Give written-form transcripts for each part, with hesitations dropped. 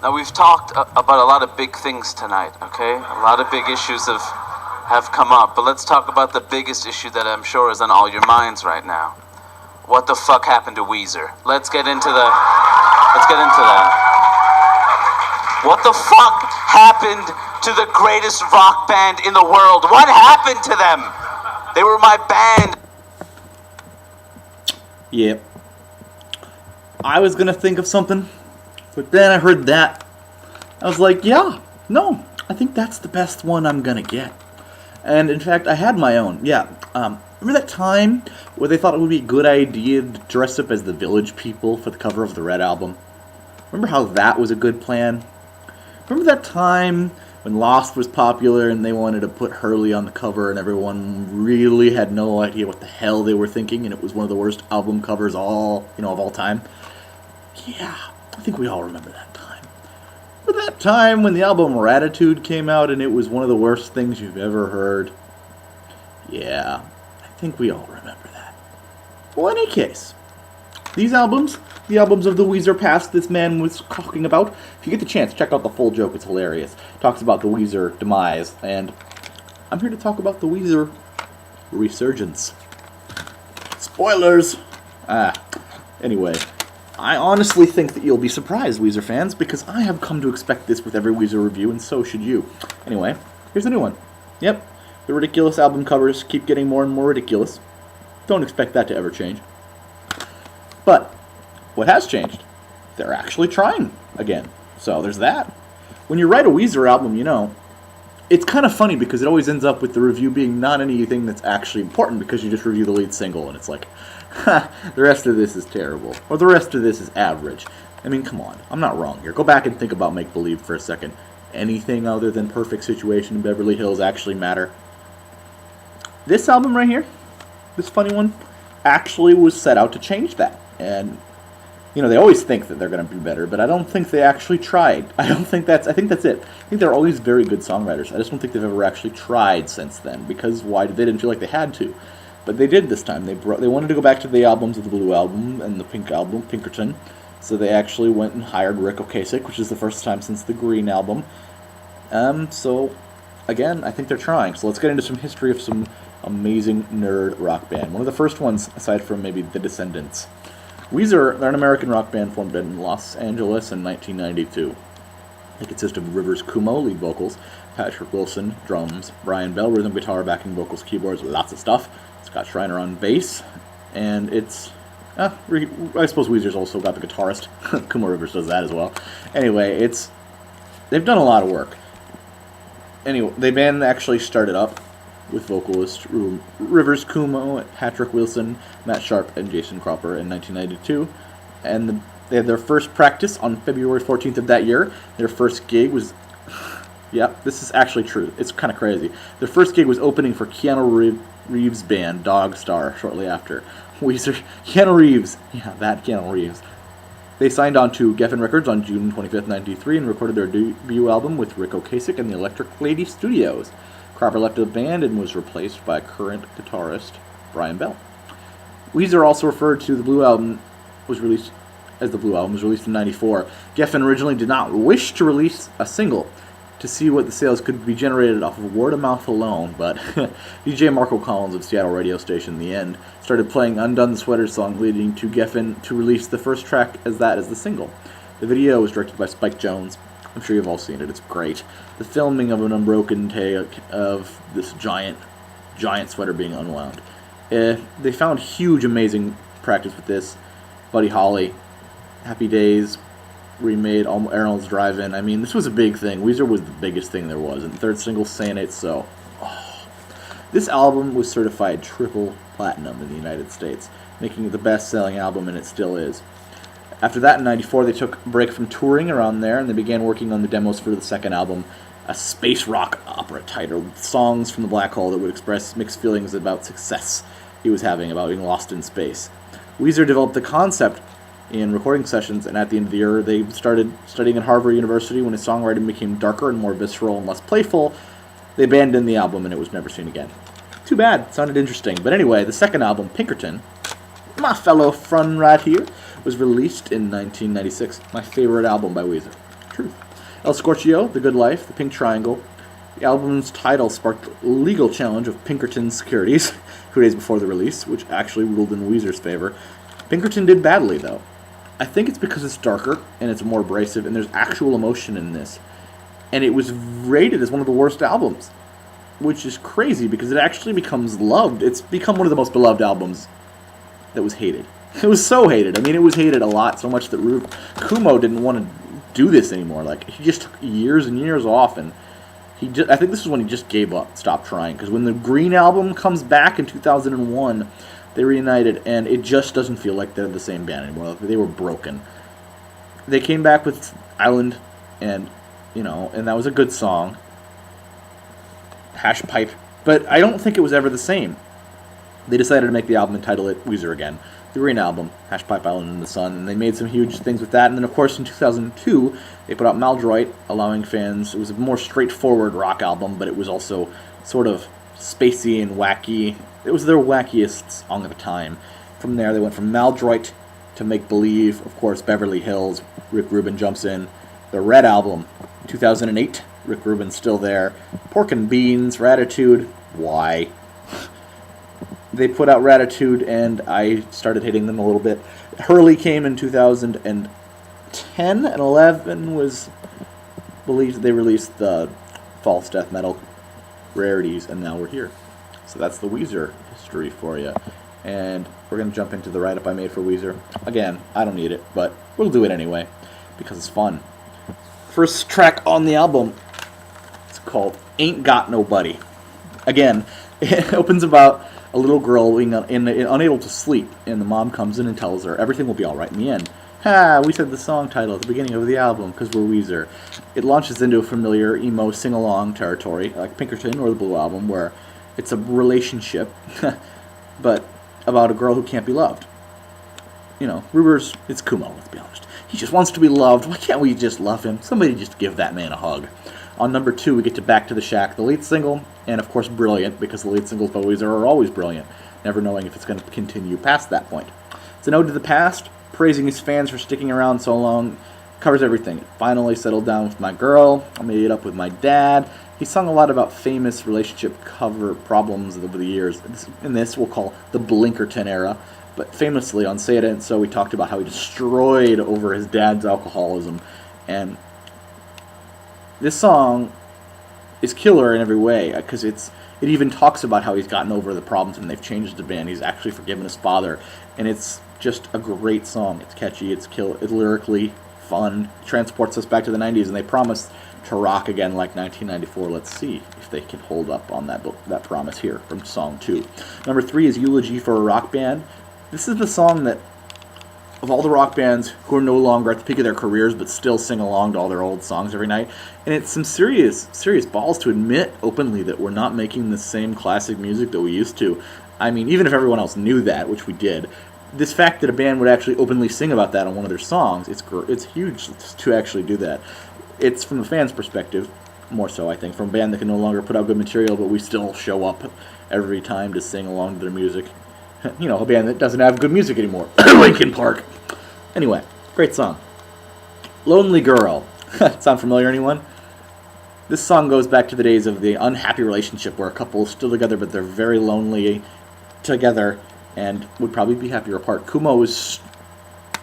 Now, we've talked about a lot of big things tonight, okay? A lot of big issues have come up, but let's talk about the biggest issue that I'm sure is on all your minds right now. What the fuck happened to Weezer? Let's get into that. What the fuck happened to the greatest rock band in the world? What happened to them? They were my band. Yep. I was gonna think of something, but then I heard that. I was like, yeah, no, I think that's the best one I'm gonna get. And in fact, I had my own. Yeah. Remember that time where they thought it would be a good idea to dress up as the Village People for the cover of the Red album? Remember how that was a good plan? Remember that time when Lost was popular and they wanted to put Hurley on the cover and everyone really had no idea what the hell they were thinking and it was one of the worst album covers of all time? Yeah, I think we all remember that time. Remember that time when the album Ratitude came out and it was one of the worst things you've ever heard? Yeah, I think we all remember that. Well, in any case, these albums, the albums of the Weezer past this man was talking about, if you get the chance, check out the full joke, it's hilarious. Talks about the Weezer demise, and I'm here to talk about the Weezer resurgence. Spoilers! Anyway, I honestly think that you'll be surprised, Weezer fans, because I have come to expect this with every Weezer review, and so should you. Anyway, here's a new one. Yep, the ridiculous album covers keep getting more and more ridiculous. Don't expect that to ever change. But what has changed? They're actually trying again. So there's that. When you write a Weezer album, it's kind of funny because it always ends up with the review being not anything that's actually important because you just review the lead single and it's like, ha, the rest of this is terrible. Or the rest of this is average. I mean, come on. I'm not wrong here. Go back and think about Make Believe for a second. Anything other than Perfect Situation in Beverly Hills actually matter? This album right here, this funny one, actually was set out to change that. And, they always think that they're going to be better, but I don't think they actually tried. I think that's it. I think they're always very good songwriters. I just don't think they've ever actually tried since then, because they didn't feel like they had to. But they did this time. They wanted to go back to the albums of the Blue Album and the Pink Album, Pinkerton, so they actually went and hired Rick Ocasek, which is the first time since the Green Album. So, again, I think they're trying. So let's get into some history of some amazing nerd rock band. One of the first ones, aside from maybe The Descendants. Weezer, they're an American rock band formed in Los Angeles in 1992. They consist of Rivers Cuomo, lead vocals, Patrick Wilson, drums, Brian Bell, rhythm guitar, backing vocals, keyboards, lots of stuff, Scott Schreiner on bass, and it's... I suppose Weezer's also got the guitarist. Cuomo Rivers does that as well. Anyway, they've done a lot of work. Anyway, the band actually started up with vocalist Rivers Cuomo, Patrick Wilson, Matt Sharp, and Jason Cropper in 1992. And they had their first practice on February 14th of that year. Their first gig was... yeah, this is actually true. It's kind of crazy. Their first gig was opening for Keanu Reeves' band, Dog Star, shortly after. Keanu Reeves. Yeah, that Keanu Reeves. They signed on to Geffen Records on June 25th, 1993, and recorded their debut album with Rick Ocasek and the Electric Lady Studios. Cropper left the band and was replaced by current guitarist Brian Bell. Weezer also referred to the Blue Album was released in 1994. Geffen originally did not wish to release a single to see what the sales could be generated off of word of mouth alone, but DJ Marco Collins of Seattle radio station The End started playing Undone the Sweater song, leading to Geffen to release the first track as the single. The video was directed by Spike Jonze. I'm sure you've all seen it. It's great. The filming of an unbroken take of this giant sweater being unwound. They found huge, amazing practice with this. Buddy Holly, Happy Days, remade Arnold's Drive-In. I mean, this was a big thing. Weezer was the biggest thing there was. And the third single, Saying It So. Oh. This album was certified triple platinum in the United States, making it the best-selling album, and it still is. After that, in 94, they took a break from touring around there, and they began working on the demos for the second album, a space rock opera titled Songs from the Black Hole that would express mixed feelings about success he was having about being lost in space. Weezer developed the concept in recording sessions, and at the end of the year, they started studying at Harvard University. When his songwriting became darker and more visceral and less playful, they abandoned the album, and it was never seen again. Too bad. It sounded interesting. But anyway, the second album, Pinkerton, my fellow friend right here, was released in 1996. My favorite album by Weezer. Truth. El Scorchio, The Good Life, The Pink Triangle. The album's title sparked a legal challenge of Pinkerton Securities 2 days before the release, which actually ruled in Weezer's favor. Pinkerton did badly, though. I think it's because it's darker and it's more abrasive and there's actual emotion in this. And it was rated as one of the worst albums, which is crazy because it actually becomes loved. It's become one of the most beloved albums that was hated. It was so hated. I mean, it was hated a lot, so much that Kumo didn't want to do this anymore. Like, he just took years and years off, and I think this is when he just gave up, stopped trying. Because when the Green album comes back in 2001, they reunited, and it just doesn't feel like they're the same band anymore. They were broken. They came back with Island, and that was a good song. Hash Pipe. But I don't think it was ever the same. They decided to make the album and title it Weezer again. The Green album, Hash Pipe Island in the Sun, and they made some huge things with that. And then, of course, in 2002, they put out Maldroit, allowing fans... It was a more straightforward rock album, but it was also sort of spacey and wacky. It was their wackiest song of the time. From there, they went from Maldroit to Make Believe. Of course, Beverly Hills, Rick Rubin jumps in. The Red album, 2008, Rick Rubin's still there. Pork and Beans, Ratitude, why? They put out Ratitude, and I started hitting them a little bit. Hurley came in 2010, and 11 was believed they released the False Death Metal Rarities, and now we're here. So that's the Weezer history for you. And we're going to jump into the write-up I made for Weezer. Again, I don't need it, but we'll do it anyway, because it's fun. First track on the album, it's called Ain't Got Nobody. Again, it opens about a little girl being unable to sleep, and the mom comes in and tells her everything will be alright in the end. We said the song title at the beginning of the album because we're Weezer. It launches into a familiar emo sing-along territory, like Pinkerton or the Blue Album, where it's a relationship, but about a girl who can't be loved. Ruber's, it's Kumo, let's be honest. He just wants to be loved. Why can't we just love him? Somebody just give that man a hug. On number 2, we get to Back to the Shack, the lead single, and of course Brilliant, because the lead singles by Weezer are always brilliant, never knowing if it's going to continue past that point. It's an ode to the past, praising his fans for sticking around so long, covers everything. It finally settled down with my girl, I made it up with my dad. He sung a lot about famous relationship cover problems over the years. In this, we'll call the Blinkerton era. But famously on Say It Ain't So, we talked about how he destroyed over his dad's alcoholism. And this song is killer in every way, because it even talks about how he's gotten over the problems and they've changed the band. He's actually forgiven his father. And it's just a great song. It's catchy, it's lyrically fun, transports us back to the 90s, and they promise to rock again like 1994. Let's see if they can hold up on that promise here from song 2. Number 3 is Eulogy for a Rock Band. This is the song that, of all the rock bands who are no longer at the peak of their careers but still sing along to all their old songs every night, and it's some serious balls to admit openly that we're not making the same classic music that we used to. I mean, even if everyone else knew that, which we did, this fact that a band would actually openly sing about that on one of their songs, it's huge to actually do that. It's from the fans' perspective, more so, I think, from a band that can no longer put out good material, but we still show up every time to sing along to their music. A band that doesn't have good music anymore. Linkin Park. Anyway, great song. Lonely Girl. Sound familiar, anyone? This song goes back to the days of the unhappy relationship where a couple is still together, but they're very lonely together and would probably be happier apart. Kumo is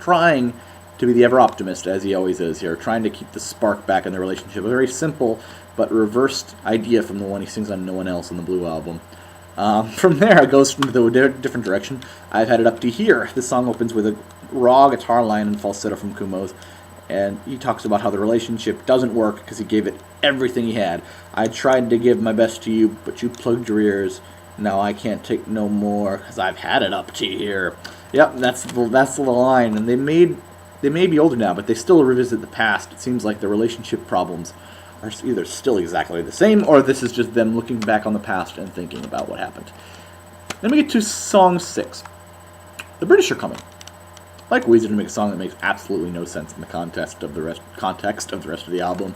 trying to be the ever-optimist, as he always is here, trying to keep the spark back in the relationship. A very simple but reversed idea from the one he sings on No One Else on the Blue album. From there, it goes into a different direction. I've had it up to here. This song opens with a raw guitar line and falsetto from Kumo's, and he talks about how the relationship doesn't work because he gave it everything he had. I tried to give my best to you, but you plugged your ears. Now I can't take no more because I've had it up to here. Yep, that's the line. And they may be older now, but they still revisit the past. It seems like the relationship problems are either still exactly the same, or this is just them looking back on the past and thinking about what happened. Then we get to song 6. The British are coming. I like Weezer to make a song that makes absolutely no sense in the context of the rest of the album.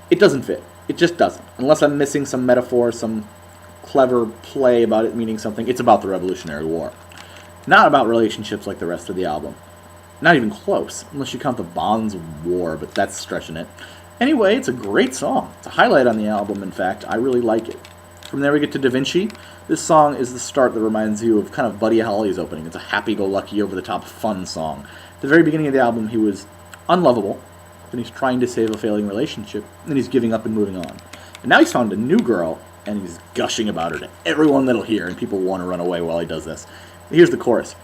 It doesn't fit. It just doesn't. Unless I'm missing some metaphor, some clever play about it meaning something. It's about the Revolutionary War. Not about relationships like the rest of the album. Not even close, unless you count the Bonds War, but that's stretching it. Anyway, it's a great song. It's a highlight on the album, in fact. I really like it. From there we get to Da Vinci. This song is the start that reminds you of kind of Buddy Holly's opening. It's a happy-go-lucky, over-the-top fun song. At the very beginning of the album, he was unlovable, then he's trying to save a failing relationship, then he's giving up and moving on. And now he's found a new girl, and he's gushing about her to everyone that'll hear, and people want to run away while he does this. Here's the chorus.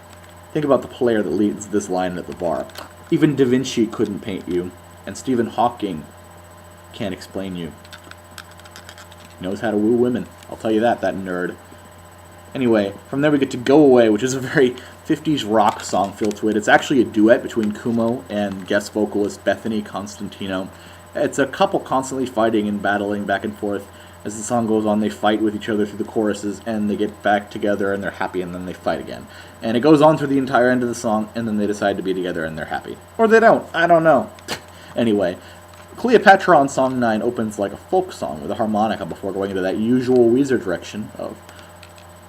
Think about the player that leads this line at the bar. Even Da Vinci couldn't paint you, and Stephen Hawking can't explain you. He knows how to woo women. I'll tell you that nerd. Anyway, from there we get to Go Away, which is a very 50s rock song feel to it. It's actually a duet between Kumo and guest vocalist Bethany Constantino. It's a couple constantly fighting and battling back and forth. As the song goes on, they fight with each other through the choruses, and they get back together, and they're happy, and then they fight again. And it goes on through the entire end of the song, and then they decide to be together, and they're happy. Or they don't. I don't know. Anyway, Cleopatra on Song 9 opens like a folk song with a harmonica before going into that usual Weezer direction of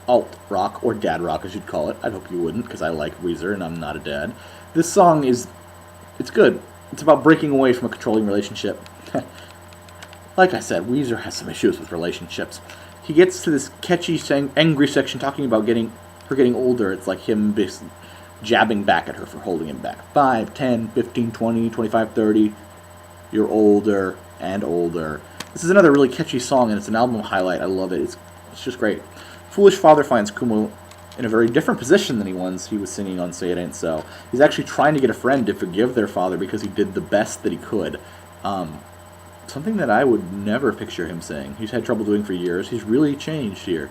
alt rock, or dad rock as you'd call it. I'd hope you wouldn't, because I like Weezer, and I'm not a dad. This song it's good. It's about breaking away from a controlling relationship. Like I said, Weezer has some issues with relationships. He gets to this catchy, angry section talking about her getting older. It's like him basically jabbing back at her for holding him back. 5, 10, 15, 20, 25, 30. You're older and older. This is another really catchy song, and it's an album highlight. I love it. It's just great. Foolish Father finds Kumo in a very different position than he was singing on Say It Ain't So. He's actually trying to get a friend to forgive their father because he did the best that he could. Something that I would never picture him saying. He's had trouble doing for years. He's really changed here.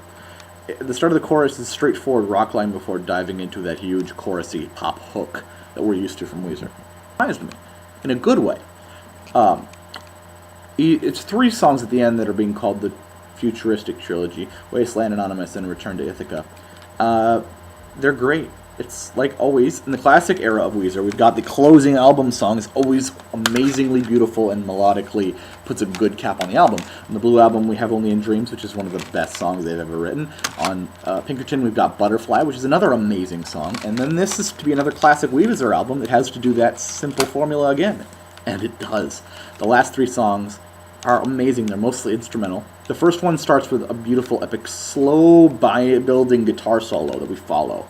The start of the chorus is a straightforward rock line before diving into that huge chorusy pop hook that we're used to from Weezer. Surprised me. In a good way. It's 3 songs at the end that are being called the Futuristic Trilogy. Wasteland, Anonymous, and Return to Ithaca. They're great. It's like always, in the classic era of Weezer, we've got the closing album song is always amazingly beautiful and melodically puts a good cap on the album. On the Blue Album, we have Only in Dreams, which is one of the best songs they've ever written. On Pinkerton, we've got Butterfly, which is another amazing song. And then this is to be another classic Weezer album that has to do that simple formula again. And it does. The last 3 songs are amazing. They're mostly instrumental. The first one starts with a beautiful, epic, slow building guitar solo that we follow.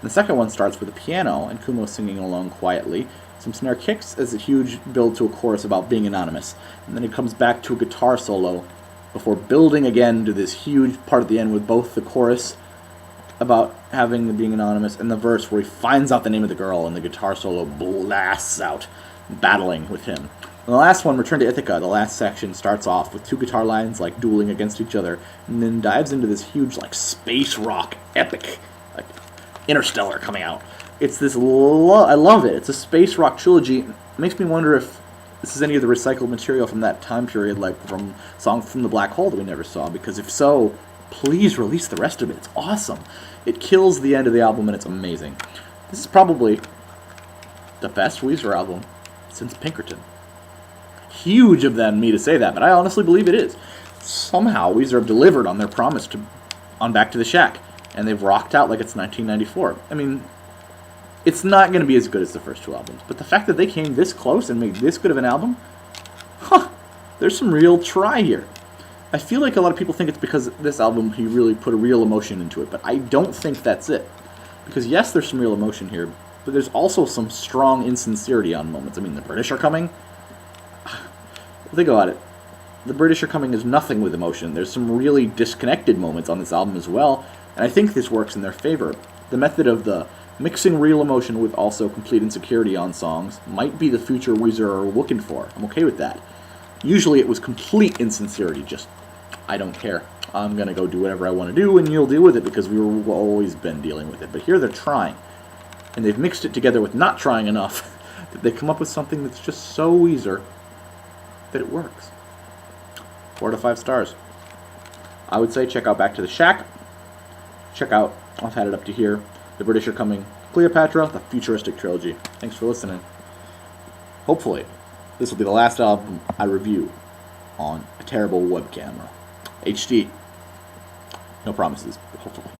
The second one starts with a piano and Kumo singing along quietly, some snare kicks as a huge build to a chorus about being anonymous, and then it comes back to a guitar solo before building again to this huge part at the end with both the chorus about being anonymous and the verse where he finds out the name of the girl and the guitar solo blasts out, battling with him. And the last one, Return to Ithaca, the last section, starts off with 2 guitar lines like dueling against each other, and then dives into this huge like space rock epic, like Interstellar coming out. It's this, I love it. It's a space rock trilogy. It makes me wonder if this is any of the recycled material from that time period, like from Song from the Black Hole that we never saw, because if so, please release the rest of it. It's awesome. It kills the end of the album, and it's amazing. This is probably the best Weezer album since Pinkerton. Huge of me to say that, but I honestly believe it is. Somehow, Weezer have delivered on their promise on Back to the Shack, and they've rocked out like it's 1994. I mean, it's not going to be as good as the first 2 albums, but the fact that they came this close and made this good of an album, there's some real try here. I feel like a lot of people think it's because this album, he really put a real emotion into it, but I don't think that's it. Because yes, there's some real emotion here, but there's also some strong insincerity on moments. I mean, the British are coming. Think about it. The British are coming is nothing with emotion. There's some really disconnected moments on this album as well, and I think this works in their favor. The method of the mixing real emotion with also complete insecurity on songs might be the future Weezer are looking for. I'm okay with that. Usually it was complete insincerity, just, I don't care. I'm going to go do whatever I want to do, and you'll deal with it because we've always been dealing with it. But here they're trying, and they've mixed it together with not trying enough that they come up with something that's just so Weezer that it works. 4 to 5 stars. I would say check out Back to the Shack. Check out, I've had it up to here, The British Are Coming, Cleopatra, the Futuristic Trilogy. Thanks for listening. Hopefully, this will be the last album I review on a terrible web camera. HD. No promises, but hopefully.